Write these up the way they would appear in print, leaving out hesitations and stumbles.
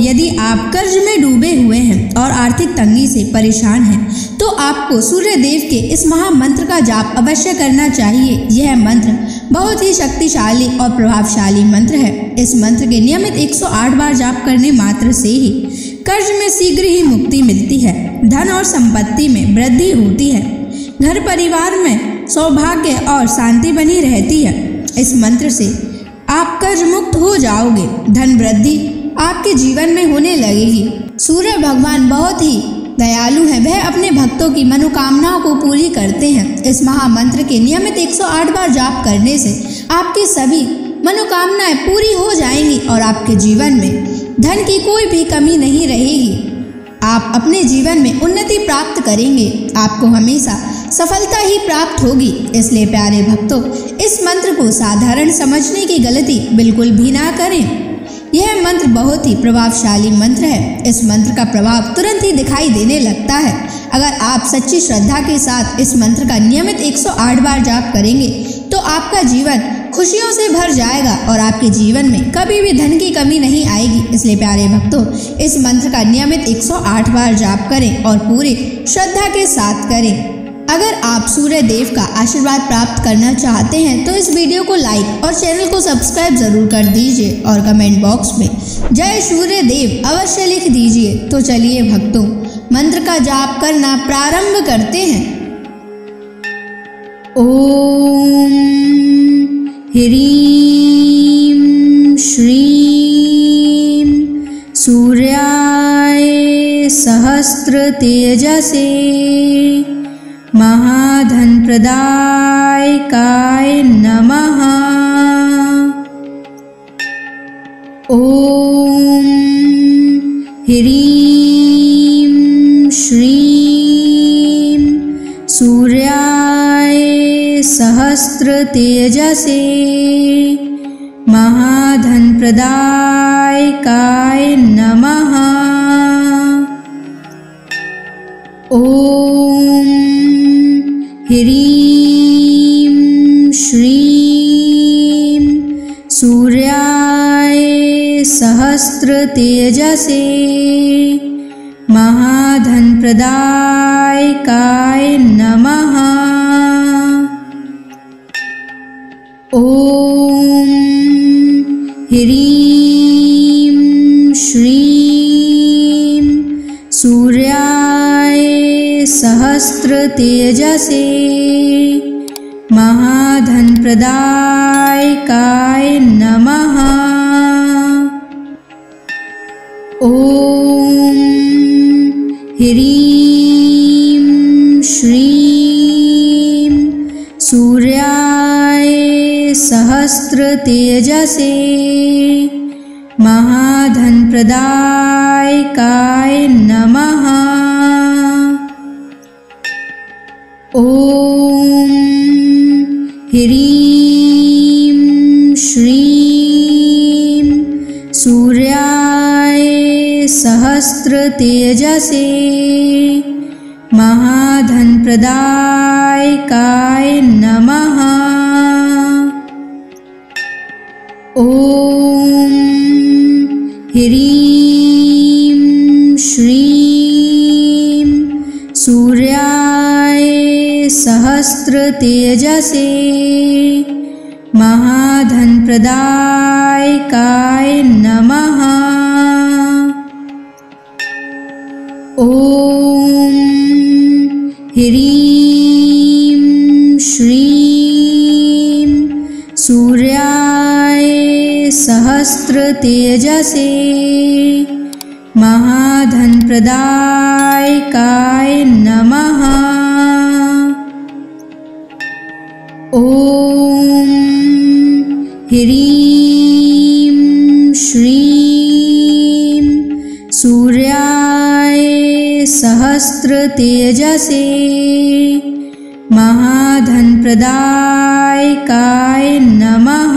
यदि आप कर्ज में डूबे हुए हैं और आर्थिक तंगी से परेशान हैं, तो आपको सूर्य देव के इस महामंत्र का जाप अवश्य करना चाहिए। यह मंत्र बहुत ही शक्तिशाली और प्रभावशाली मंत्र है। इस मंत्र के नियमित 108 बार जाप करने मात्र से ही कर्ज में शीघ्र ही मुक्ति मिलती है, धन और संपत्ति में वृद्धि होती है, घर परिवार में सौभाग्य और शांति बनी रहती है। इस मंत्र से आप कर्ज मुक्त हो जाओगे, धन वृद्धि आपके जीवन में होने लगेगी। सूर्य भगवान बहुत ही दयालु हैं, वह अपने भक्तों की मनोकामनाओं को पूरी करते हैं। इस महामंत्र के नियमित 108 बार जाप करने से आपकी सभी मनोकामनाएं पूरी हो जाएंगी और आपके जीवन में धन की कोई भी कमी नहीं रहेगी। आप अपने जीवन में उन्नति प्राप्त करेंगे, आपको हमेशा सफलता ही प्राप्त होगी। इसलिए प्यारे भक्तों, इस मंत्र को साधारण समझने की गलती बिल्कुल भी ना करें। यह मंत्र बहुत ही प्रभावशाली मंत्र है। इस मंत्र का प्रभाव तुरंत ही दिखाई देने लगता है। अगर आप सच्ची श्रद्धा के साथ इस मंत्र का नियमित 108 बार जाप करेंगे तो आपका जीवन खुशियों से भर जाएगा और आपके जीवन में कभी भी धन की कमी नहीं आएगी। इसलिए प्यारे भक्तों, इस मंत्र का नियमित 108 बार जाप करें और पूरी श्रद्धा के साथ करें। अगर आप सूर्य देव का आशीर्वाद प्राप्त करना चाहते हैं तो इस वीडियो को लाइक और चैनल को सब्सक्राइब जरूर कर दीजिए और कमेंट बॉक्स में जय सूर्य देव अवश्य लिख दीजिए। तो चलिए भक्तों, मंत्र का जाप करना प्रारंभ करते हैं। ओम ह्रीं श्रीं सूर्याय सहस्र तेजसे महाधनप्रदायकाय नमः। ओम ह्रीं श्रीं सूर्याय सहस्र तेजसे महाधनप्रदायकाय नमः। ओम ह्रीं श्रीं सूर्याय सहस्र तेजसे महाधनप्रदायकाय नमः। ओम ह्रीं श्रीं सूर्याय सहस्र तेजसे महाधनप्रदायकाय नमः। ओम ह्रीं श्रीं सूर्याय सहस्र तेजसे महाधनप्रदायकाय नमः। ओम ह्रीं श्रीं सूर्याय सहस्र तेजसे महाधनप्रदायकाय नमः। ओम ह्रीं श्रीं सूर्याय सहस्र तेजसे महाधनप्रदायकाय नमः। ओम ह्रीं श्रीं सूर्याय सहस्र तेजसे महाधनप्रदायकाय नमः। ओम ह्रीं श्रीं सूर्याय सहस्र तेजसे महाधनप्रदायकाय नमः।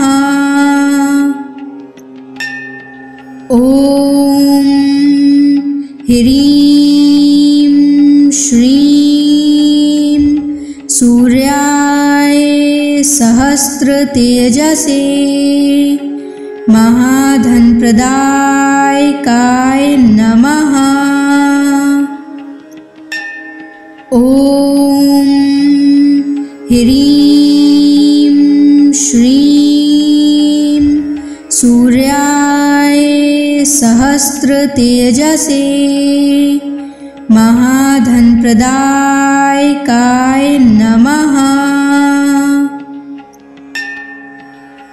ओम ह्रीं श्रीं सूर्याय सहस्र तेजसे महाधनप्रदायकाय नमः। ॐ ह्रीं श्रीं सूर्याय सहस्रतेजसे महाधनप्रदायकाय नमः।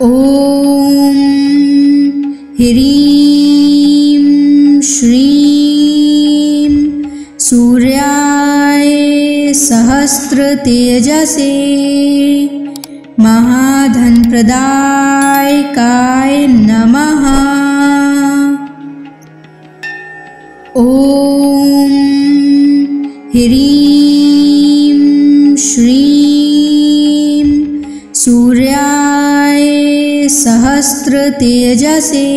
ॐ ह्रीं श्रीं सूर्याय सहस्रतेजसे महाधनप्रदायकाय नमः। ॐ ह्रीं श्रीं सूर्याय सहस्रतेजसे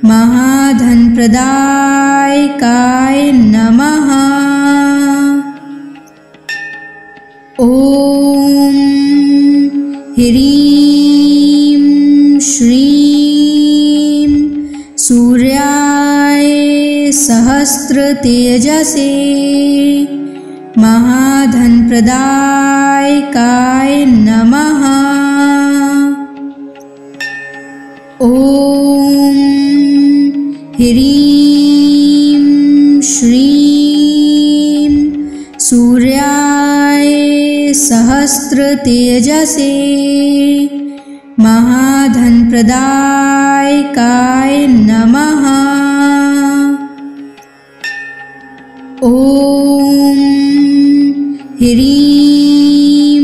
महाधनप्रदायकाय नमः। ॐ ह्रीं श्रीं सूर्याय सहस्रतेजसे महाधनप्रदायकाय नमः। ॐ ह्रीं श्रीं सूर्याय सहस्रतेजसे महाधनप्रदायकाय नमः। ॐ ह्रीं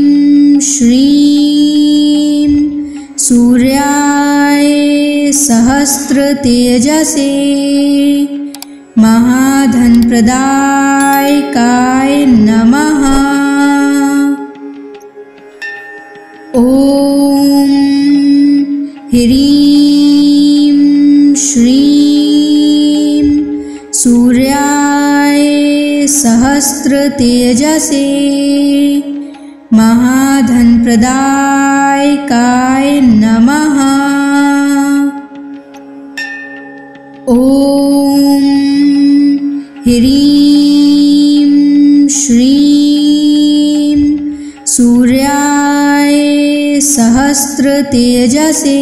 श्रीं सूर्याय सहस्रतेजसे महाधनप्रदायकाय नमः। ॐ ह्रीं श्रीं सूर्याय सहस्रतेजसे महाधनप्रदायकाय नमः। ॐ ह्रीं श्रीं सूर्याय सहस्रतेजसे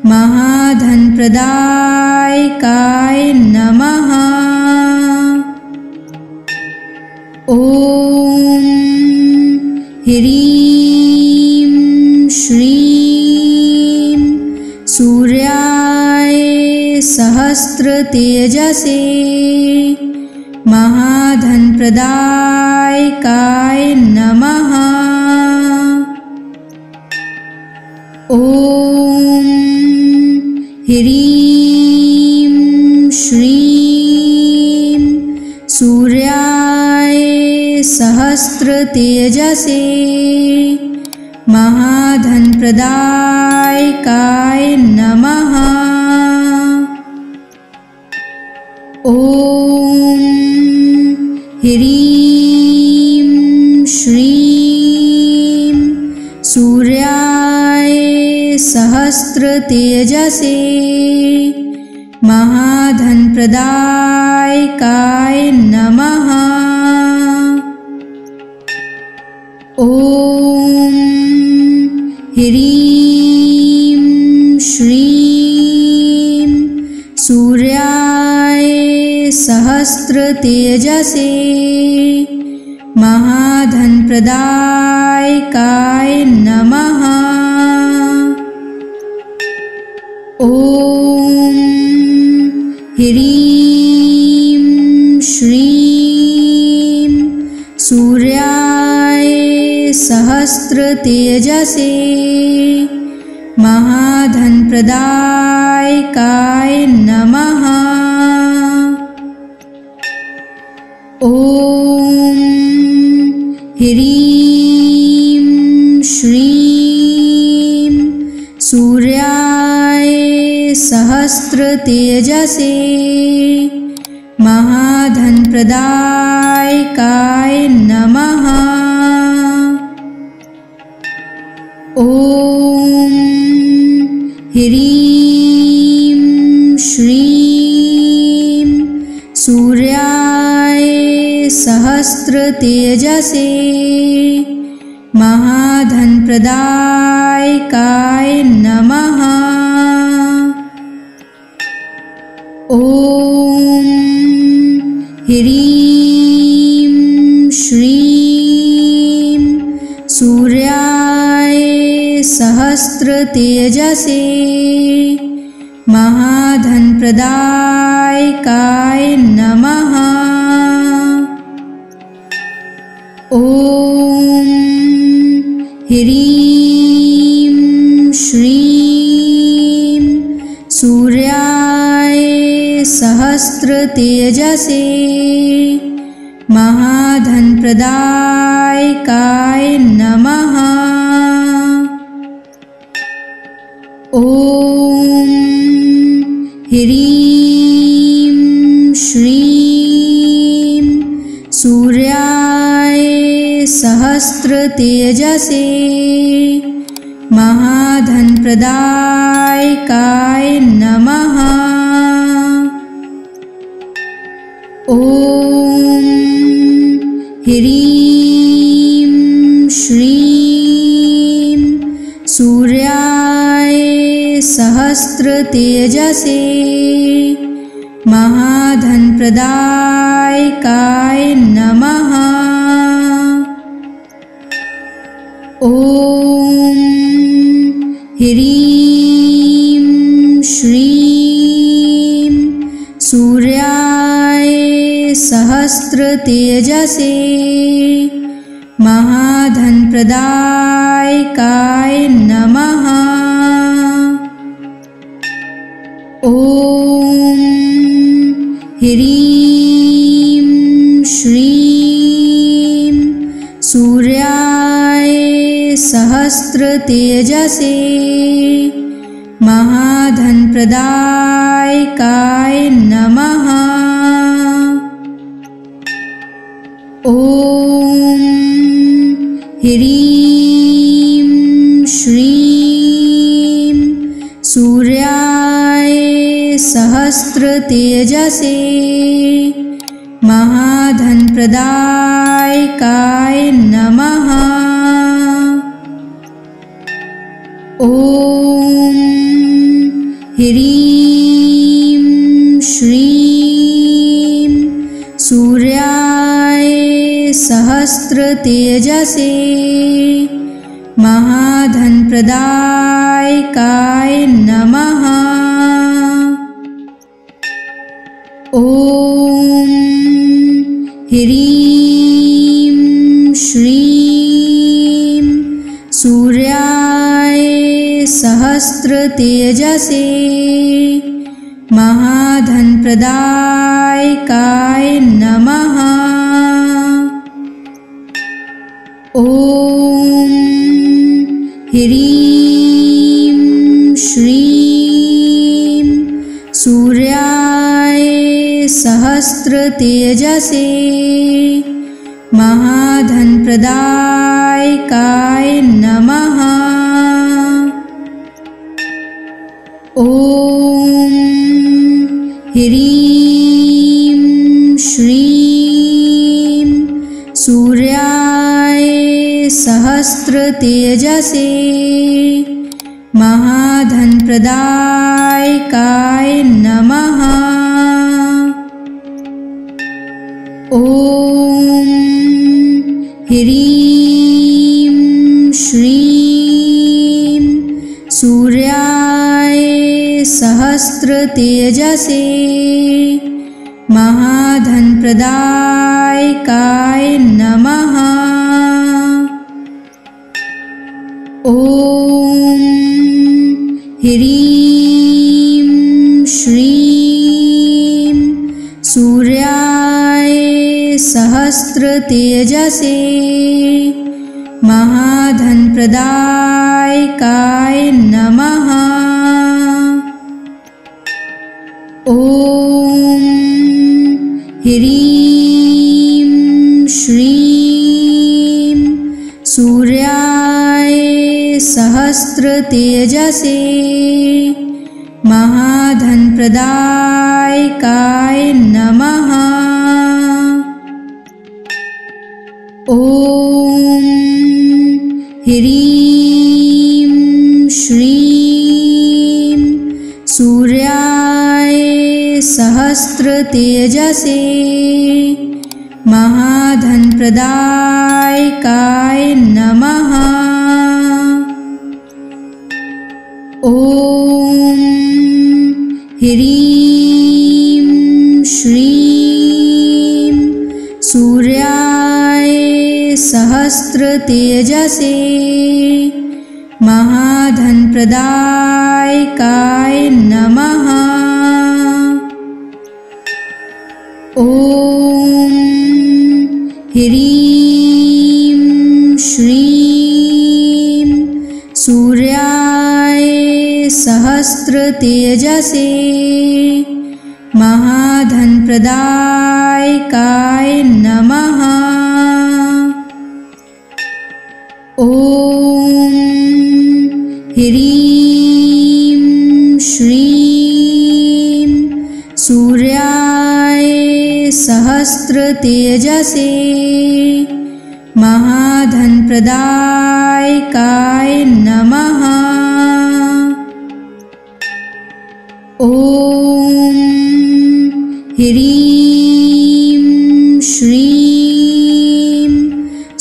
महाधनप्रदायकाय नमः। ॐ ह्रीं श्रीं सूर्याय सहस्रतेजसे महाधनप्रदायकाय नमः। ॐ ह्रीं श्रीं सूर्याय सहस्रतेजसे महाधनप्रदायकाय नमः। ॐ ह्रीं श्रीं सूर्याय सहस्रतेजसे महाधनप्रदायकाय नमः। ॐ ह्रीं श्रीं सूर्याय सहस्रतेजसे महाधनप्रदायकाय नमः। ॐ ह्रीं श्रीं सूर्याय सहस्रतेजसे महाधनप्रदायकाय नमः। ॐ ह्रीं श्रीं सूर्याय सहस्रतेजसे महाधनप्रदायकाय नमः। ॐ ह्रीं श्रीं सूर्याय सहस्रतेजसे महाधनप्रदायकाय नमः। ॐ ह्रीं श्रीं सूर्याय सहस्रतेजसे महाधनप्रदायकाय नमः। ॐ ह्रीं श्रीं सूर्याय सहस्रतेजसे महाधनप्रदायकाय नमः। ॐ ह्रीं श्रीं सूर्याय सहस्रतेजसे महाधनप्रदायकाय नमः। ॐ ह्रीं श्रीं सूर्याय सहस्रतेजसे महाधनप्रदायकाय नमः। ॐ ह्रीं श्रीं सूर्याय सहस्रतेजसे महाधनप्रदायकाय नमः। ॐ ह्रीं श्रीं सूर्याय सहस्रतेजसे महाधनप्रदायकाय नमः। ॐ ह्रीं श्रीं सूर्याय सहस्रतेजसे महाधनप्रदायकाय नमः। ॐ ह्रीं श्रीं सूर्याय सहस्रतेजसे महाधनप्रदायकाय नमः। ॐ ह्रीं श्रीं सूर्याय सहस्रतेजसे महाधनप्रदायकाय नमः। ॐ ह्रीं श्रीं सूर्याय सहस्रतेजसे महाधनप्रदायकाय नमः। ॐ ह्रीं श्रीं सूर्याय सहस्रतेजसे महाधनप्रदायकाय नमः। ॐ ह्रीं श्रीं सूर्याय सहस्रतेजसे महाधनप्रदायकाय नमः। ॐ ह्रीं श्रीं सूर्याय सहस्रतेजसे महाधनप्रदायकाय नमः। ॐ ह्रीं श्रीं सूर्याय सहस्रतेजसे महाधनप्रदायकाय नमः। ॐ ह्रीं श्रीं सूर्याय सहस्रतेजसे महाधनप्रदायकाय नमः। ॐ ह्रीं श्रीं सूर्याय सहस्रतेजसे महाधनप्रदायकाय नमः। ॐ ह्रीं श्रीं सूर्याय सहस्रतेजसे महाधनप्रदायकाय नमः। ॐ ह्रीं श्रीं सूर्याय सहस्रतेजसे महाधनप्रदायकाय नमः। ॐ ह्रीं श्रीं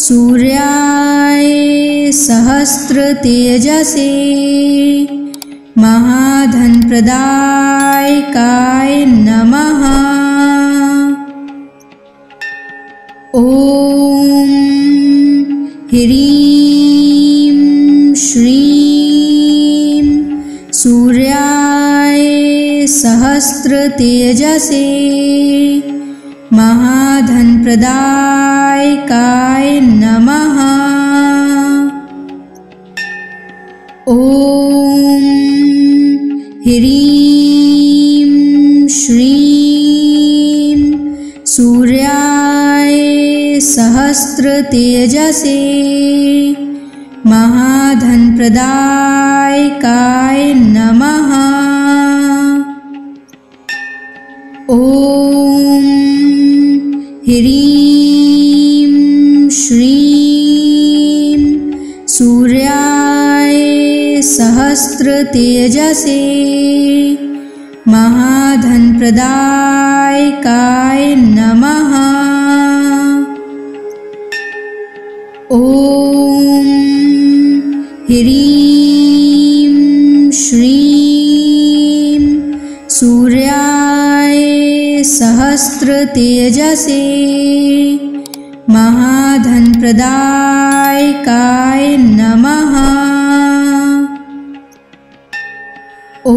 सूर्याय सहस्रतेजसे महाधनप्रदायकाय नमः। ॐ ह्रीं श्रीं सूर्याय सहस्रतेजसे महाधनप्रदायकाय नमः। ॐ ह्रीं श्रीं सूर्याय सहस्रतेजसे महाधनप्रदायकाय नमः। ॐ ह्रीं श्रीं सूर्याय सहस्रतेजसे महाधनप्रदायकाय नमः। ॐ ह्रीं श्रीं सूर्याय सहस्रतेजसे महाधनप्रदायकाय नमः। ॐ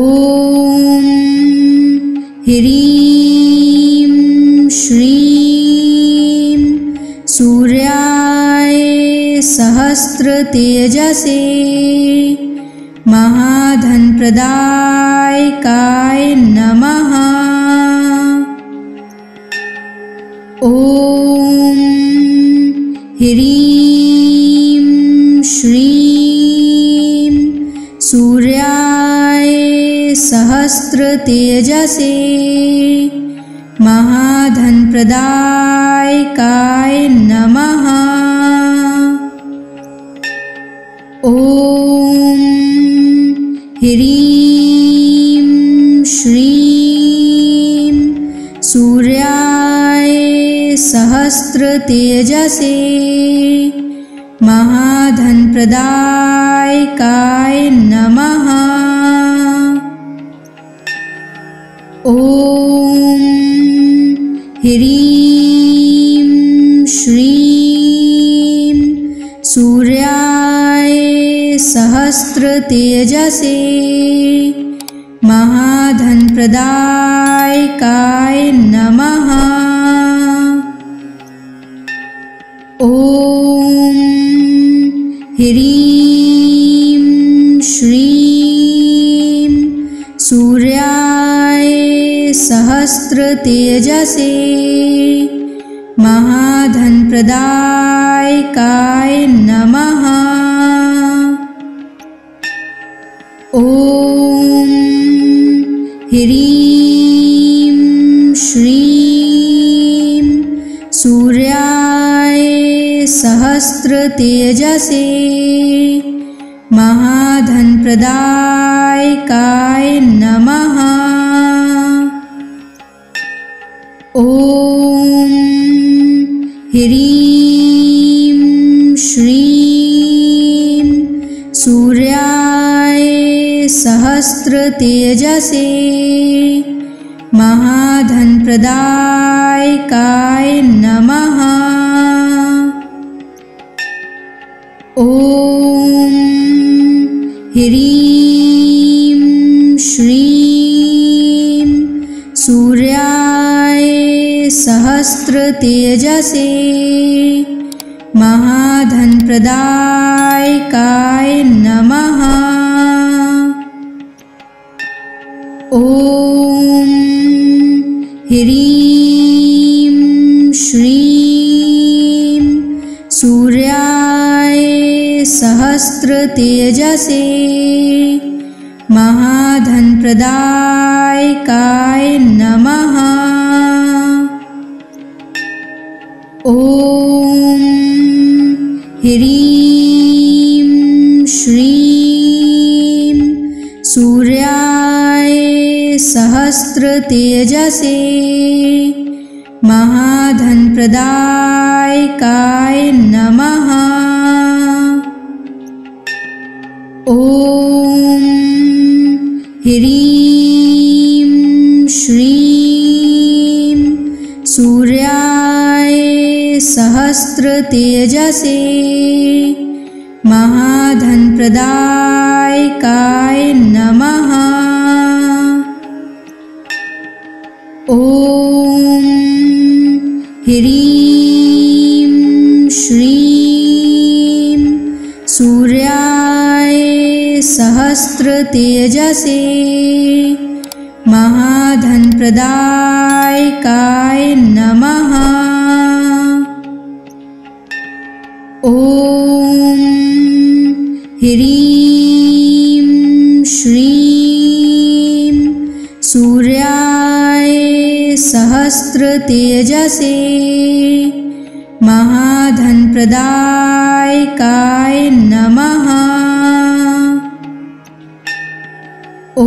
ह्रीं श्रीं सूर्याय सहस्रतेजसे महाधनप्रदायकाय नमः। ॐ ह्रीं श्रीं सूर्याय सहस्रतेजसे महाधनप्रदायकाय नमः। ॐ ह्रीं श्रीं सूर्याय सहस्रतेजसे महाधनप्रदायकाय नमः। ॐ ह्रीं श्रीं सूर्याय सहस्रतेजसे महाधनप्रदायकाय नमः। ॐ ह्रीं श्रीं सूर्याय सहस्रतेजसे महाधनप्रदायकाय नमः। ह्रीं श्रीं सूर्याय सहस्रतेजसे महाधनप्रदायकाय नमः। ॐ ह्रीं श्रीं सूर्याय सहस्रतेजसे महाधनप्रदायकाय नमः। ॐ ह्रीं श्रीं सूर्याय सहस्रतेजसे महाधनप्रदायकाय नमः। ॐ ह्रीं श्रीं सूर्याय सहस्रतेजसे महाधनप्रदायकाय नमः। ॐ ह्रीं श्रीं सूर्याय सहस्रतेजसे महाधनप्रदायकाय नमः। ॐ ह्रीं श्रीं सूर्याय सहस्रतेजसे महाधनप्रदायकाय नमः। ॐ ह्रीं श्रीं सूर्याय सहस्रतेजसे महाधनप्रदायकाय नमः। ॐ ह्रीं श्रीं सूर्याय सहस्रतेजसे महाधनप्रदायकाय नमः। ॐ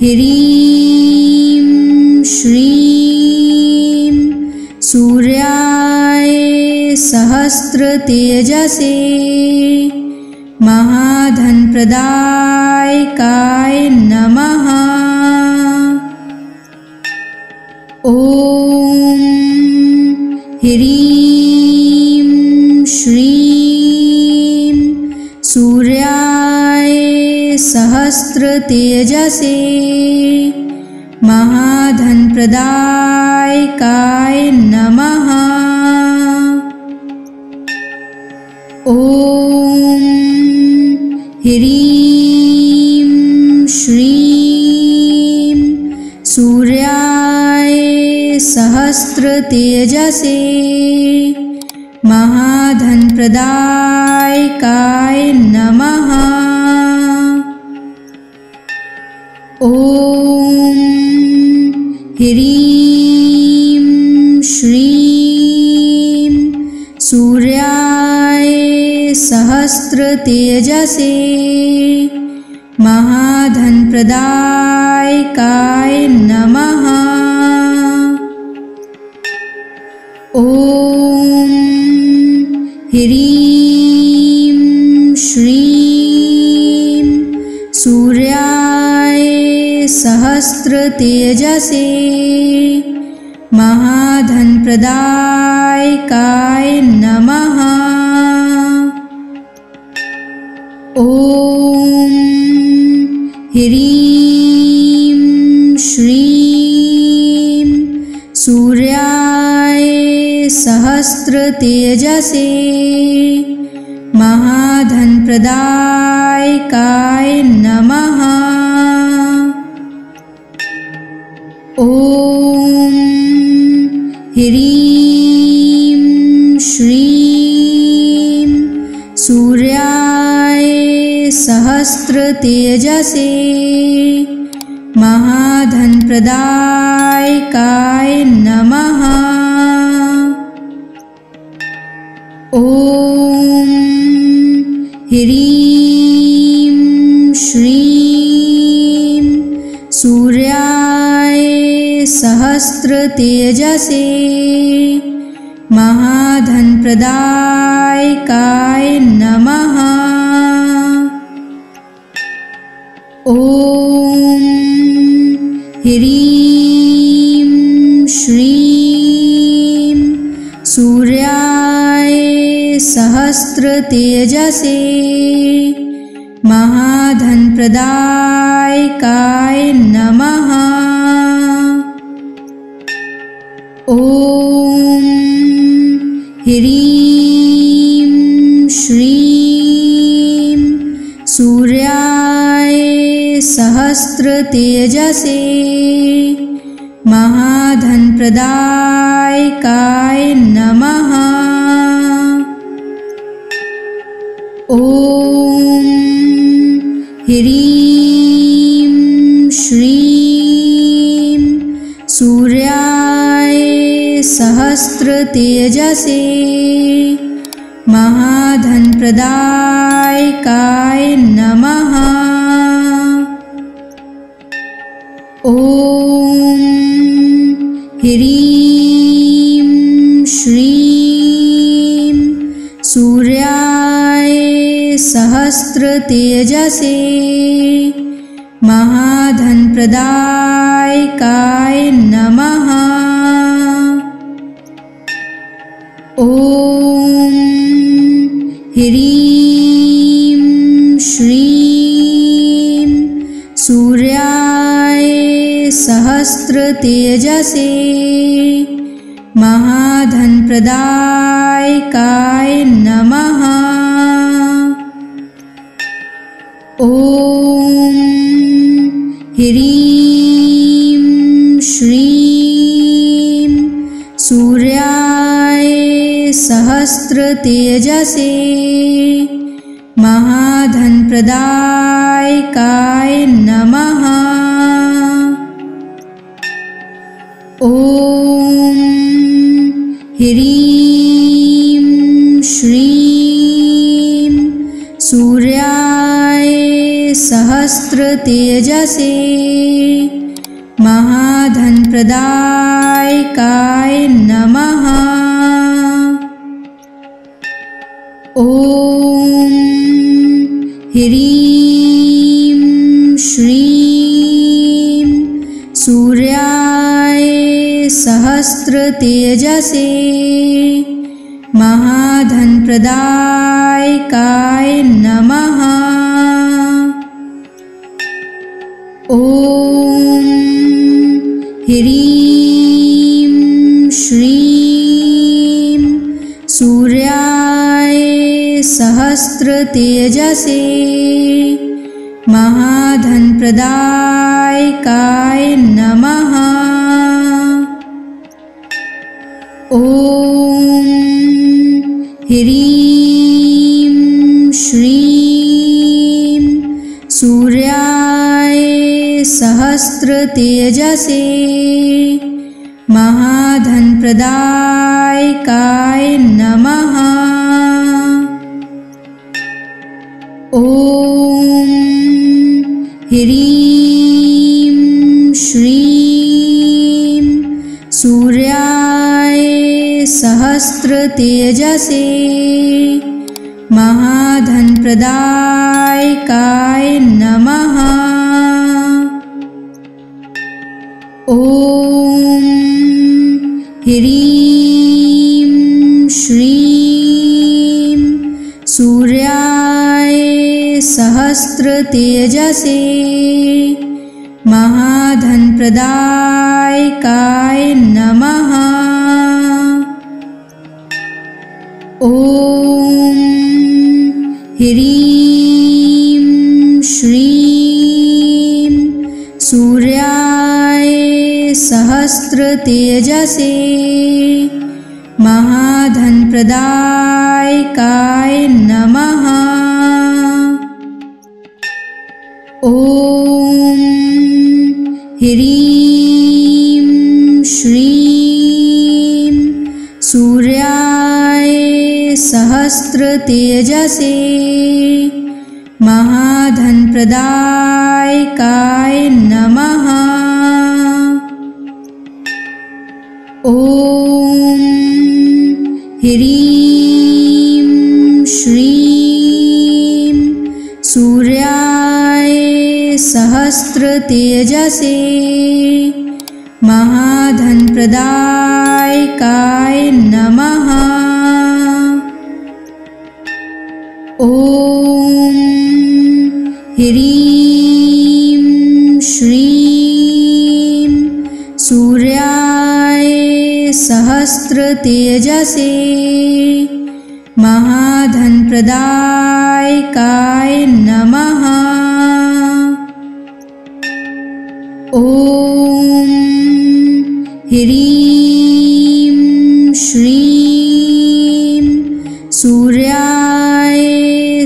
ह्रीं श्रीं सूर्याय सहस्रतेजसे महाधनप्रदायकाय नमः। ॐ ह्रीं श्रीं सूर्याय सहस्रतेजसे महाधनप्रदायकाय नमः। ॐ ह्रीं श्रीं सूर्याय सहस्रतेजसे महाधनप्रदायकाय नमः। ॐ ह्रीं श्रीं सूर्याय सहस्रतेजसे महाधनप्रदायकाय नमः। ॐ ह्रीं श्रीं सूर्याय सहस्रतेजसे महाधनप्रदायकाय नमः। ॐ ह्रीं श्रीं सूर्याय सहस्रतेजसे महाधनप्रदायकाय नमः। ॐ ह्रीं श्रीं सूर्याय सहस्रतेजसे महाधनप्रदायकाय नमः। ॐ ह्रीं श्रीं सूर्याय सहस्रतेजसे महाधनप्रदायकाय नमः। ॐ ह्रीं श्रीं सूर्याय सहस्रतेजसे महाधनप्रदायकाय नमः। ॐ ह्रीं श्रीं सूर्याय सहस्रतेजसे महाधनप्रदायकाय नमः। ॐ ह्रीं श्रीं सूर्याय सहस्रतेजसे महाधनप्रदायकाय नमः। ॐ ह्रीं श्रीं सूर्याय सहस्रतेजसे महाधनप्रदायकाय नमः। ॐ ह्रीं श्रीं सूर्याय सहस्रतेजसे महाधनप्रदायकाय नमः। ॐ ह्रीं श्रीं सूर्याय सहस्रतेजसे महाधनप्रदायकाय नमः। ॐ ह्रीं श्रीं सूर्याय सहस्रतेजसे महाधनप्रदायकाय नमः। ॐ ह्रीं श्रीं सूर्याय सहस्रतेजसे महाधनप्रदायकाय नमः। ॐ ह्रीं श्रीं सूर्याय सहस्रतेजसे महाधनप्रदायकाय नमः। ॐ ह्रीं श्रीं सूर्याय सहस्रतेजसे महाधनप्रदायकाय नमः। ॐ ह्रीं श्रीं सूर्याय सहस्रतेजसे महाधनप्रदायकाय नमः। ॐ ह्रीं श्रीं सूर्याय सहस्रतेजसे महाधनप्रदायकाय नमः। ॐ ह्रीं श्रीं सूर्याय सहस्रतेजसे महाधनप्रदायकाय नमः। ह्रीं श्रीं सूर्याय सहस्रतेजसे महाधनप्रदायकाय नमः। ॐ ह्रीं श्रीं सूर्याय सहस्रतेजसे महाधनप्रदायकाय नमः। ॐ ह्रीं श्रीं सूर्याय सहस्रतेजसे महाधनप्रदायकाय नमः। ॐ ह्रीं श्रीं सूर्याय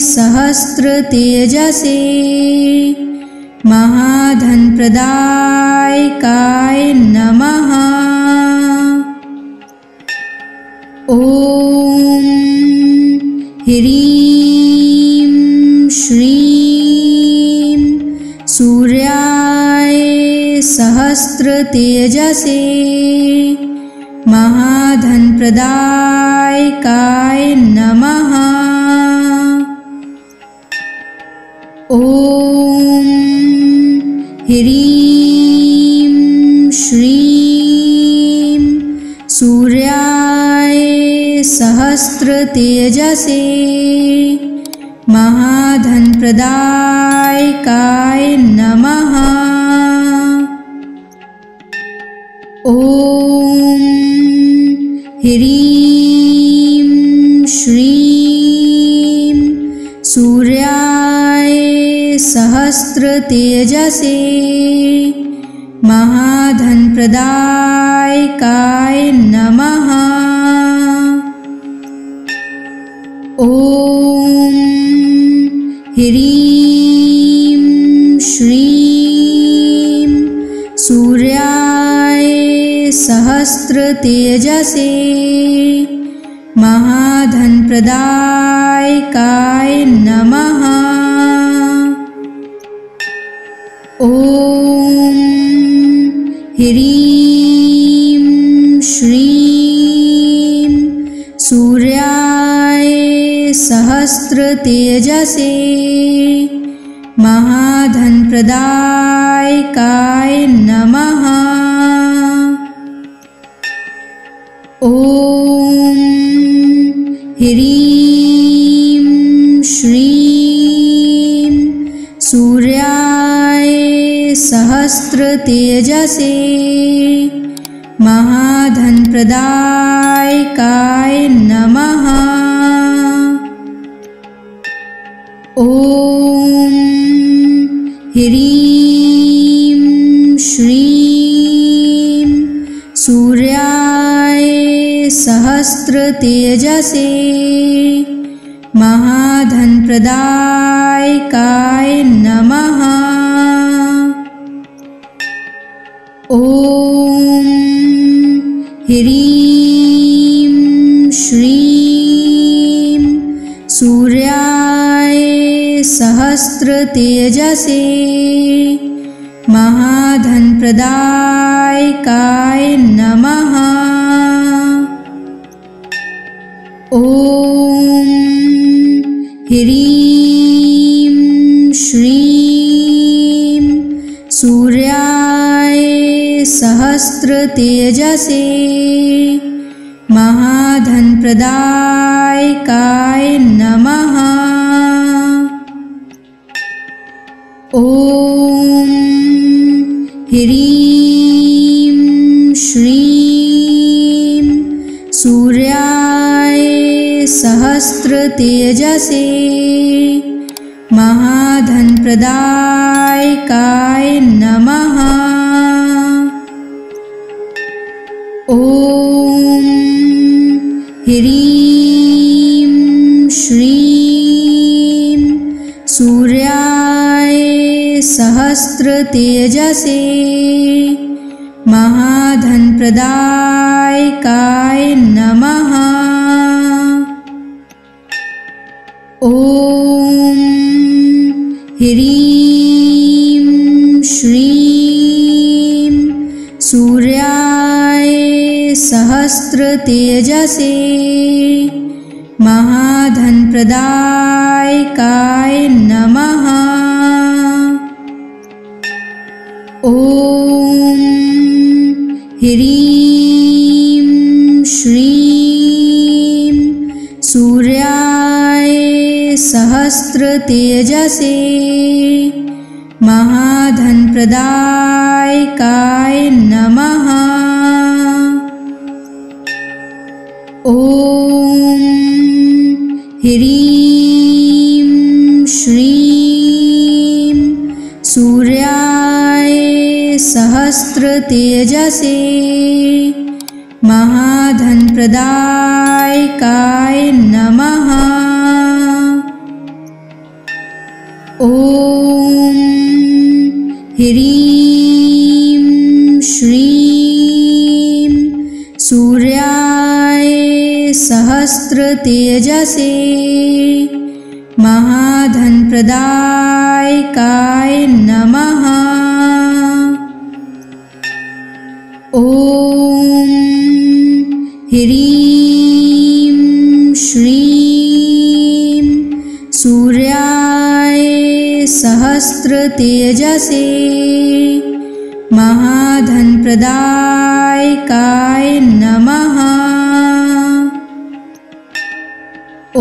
सहस्रतेजसे महाधनप्रदायकाय नमः। ॐ ह्रीं श्रीं सूर्याय सहस्रतेजसे महाधनप्रदायकाय नमः। ॐ ह्रीं श्रीं सूर्याय सहस्रतेजसे महाधनप्रदायकाय नमः। ॐ ह्रीं श्रीं सूर्याय सहस्रतेजसे महाधनप्रदायकाय नमः। ॐ ह्रीं श्रीं सूर्याय सहस्रतेजसे महाधनप्रदायकाय नमः। ॐ ह्रीं श्रीं सूर्याय सहस्रतेजसे महाधनप्रदायकाय नमः। ॐ ह्रीं श्रीं सूर्याय सहस्रतेजसे महाधनप्रदायकाय नमः। ॐ ह्रीं श्रीं सूर्याय सहस्रतेजसे महाधनप्रदायकाय नमः। ॐ ह्रीं श्रीं सूर्याय सहस्रतेजसे महाधनप्रदायकाय नमः। ॐ ह्रीं श्रीं सूर्याय सहस्रतेजसे महाधनप्रदायकाय नमः। ॐ ह्रीं श्रीं सूर्याय सहस्रतेजसे महाधनप्रदायकाय नमः। ॐ ह्रीं श्रीं सूर्याय सहस्रतेजसे सहस्रतेजसे महाधनप्रदायकाय नमः। ॐ ह्रीं श्रीं सूर्याय सहस्रतेजसे महाधनप्रदायकाय नमः। ॐ ह्रीं श्रीं सूर्याय सहस्रतेजसे महाधनप्रदायकाय नमः। ॐ ह्रीं श्रीं सूर्याय सहस्रतेजसे महाधनप्रदायकाय नमः। ॐ ह्रीं श्रीं सूर्याय सहस्रतेजसे महाधनप्रदायकाय नमः। ॐ ह्रीं श्रीं सूर्याय सहस्रतेजसे महाधनप्रदायकाय नमः। ॐ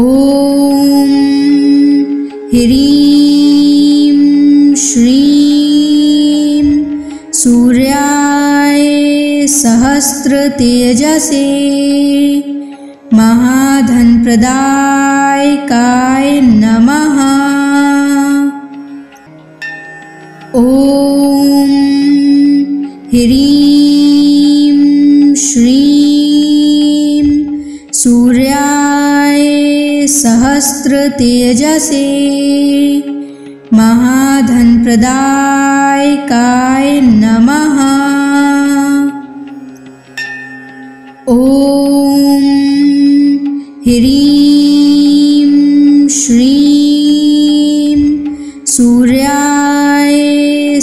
ह्रीं श्रीं सूर्याय सहस्रतेजसे महाधनप्रदायकाय नमः। ॐ ह्रीं श्रीं सूर्याय सहस्रतेजसे महाधनप्रदायकाय नमः। ॐ ह्रीं श्रीं सूर्याय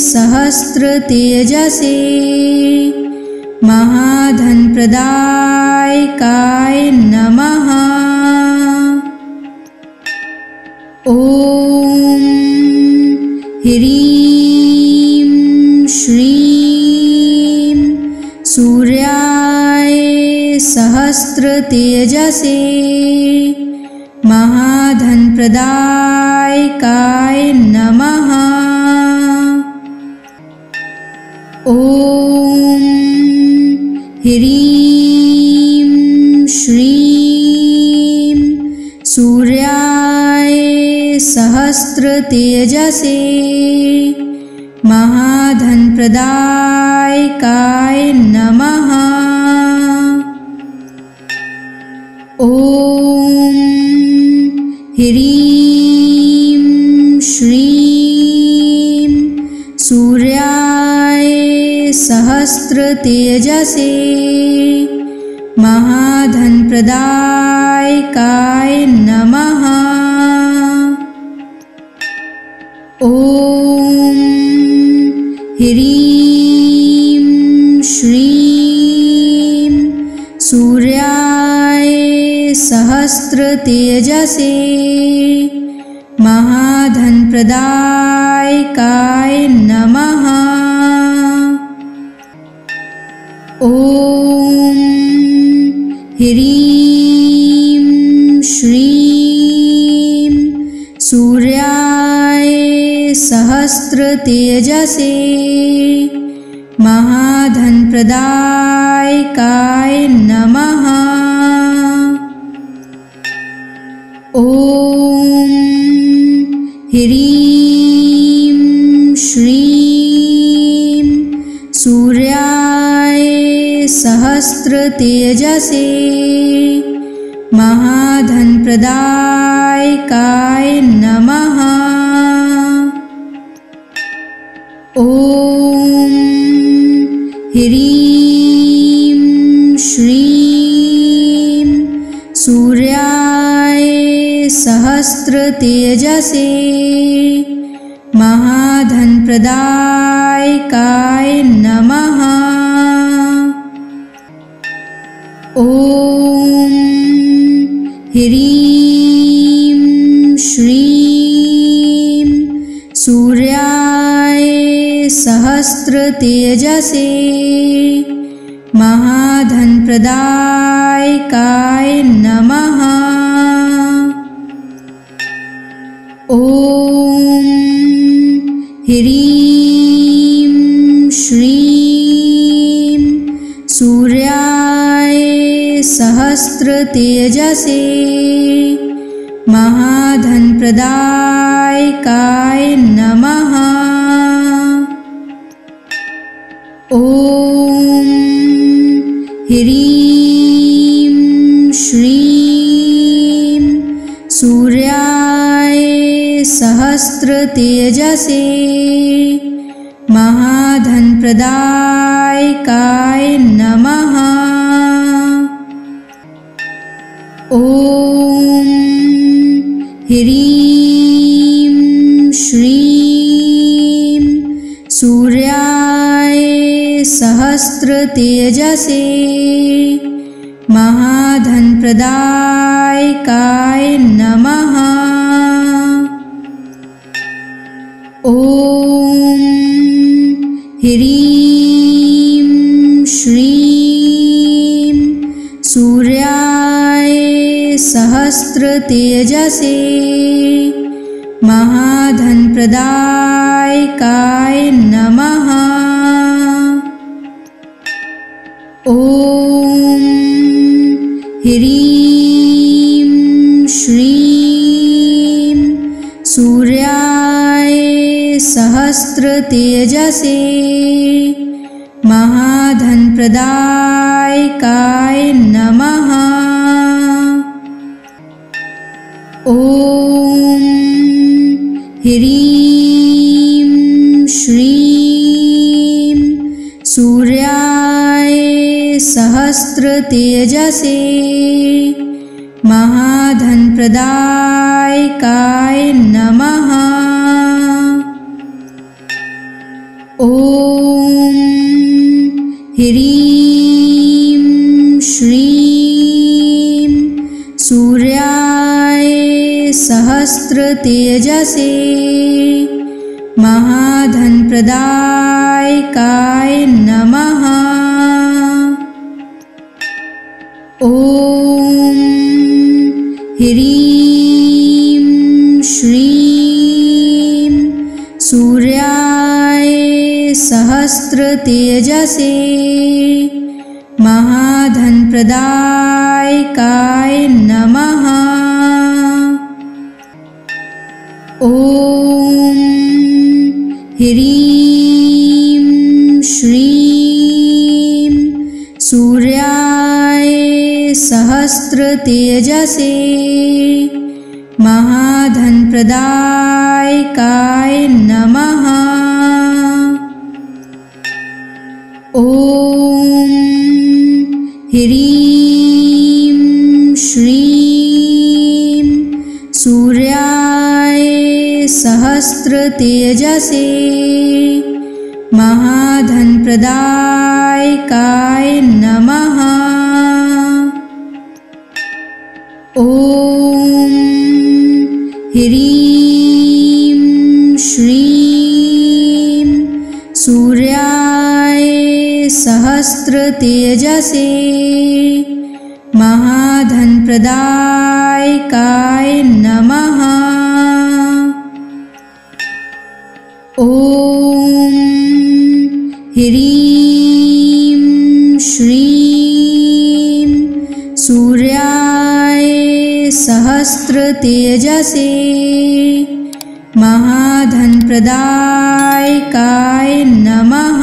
सहस्रतेजसे महाधनप्रदायकाय नमः। ॐ ह्रीं श्रीं सूर्याय सहस्रतेजसे महाधनप्रदायकाय नमः। ॐ ह्रीं श्रीं सूर्याय सहस्रतेजसे महाधनप्रदायकाय नमः। ॐ ह्रीं श्रीं सूर्याय सहस्रतेजसे महाधनप्रदायकाय नमः। ॐ ह्रीं श्रीं सूर्याय सहस्रतेजसे महाधनप्रदायकाय नमः। ॐ ह्रीं श्रीं सूर्याय सहस्रतेजसे महाधनप्रदायकाय नमः। ॐ ह्रीं श्रीं सूर्याय सहस्रतेजसे महाधनप्रदायकाय नमः। ॐ ह्रीं श्रीं सूर्याय सहस्रतेजसे महाधनप्रदायकाय नमः। ॐ ह्रीं श्रीं सूर्याय सहस्रतेजसे महाधनप्रदायकाय नमः। ॐ ह्रीं श्रीं सूर्याय सहस्रतेजसे महाधनप्रदायकाय नमः। ॐ ह्रीं श्रीं सूर्याय सहस्रतेजसे महाधनप्रदायकाय नमः। ॐ ह्रीं श्रीं सूर्याय सहस्रतेजसे महाधनप्रदायकाय नमः। ॐ ह्रीं श्रीं सूर्याय सहस्रतेजसे महाधनप्रदायकाय नमः। ॐ ह्रीं श्रीं सूर्याय सहस्रतेजसे महाधनप्रदायकाय नमः। ॐ ह्रीं श्रीं सूर्याय सहस्रतेजसे महाधनप्रदायकाय नमः। ॐ ह्रीं श्रीं सूर्याय सहस्रतेजसे महाधनप्रदायकाय नमः। ॐ ह्रीं श्रीं सूर्याय सहस्रतेजसे महाधनप्रदायकाय नमः। ॐ ह्रीं श्रीं सूर्याय सहस्रतेजसे महाधनप्रदायकाय नमः। ॐ ह्रीं श्रीं सूर्याय सहस्रतेजसे महाधनप्रदायकाय नमः। ॐ ह्रीं श्रीं सूर्याय सहस्रतेजसे महाधनप्रदायकाय नमः। ॐ ह्रीं श्रीं सूर्याय सहस्रतेजसे महाधनप्रदायकाय नमः।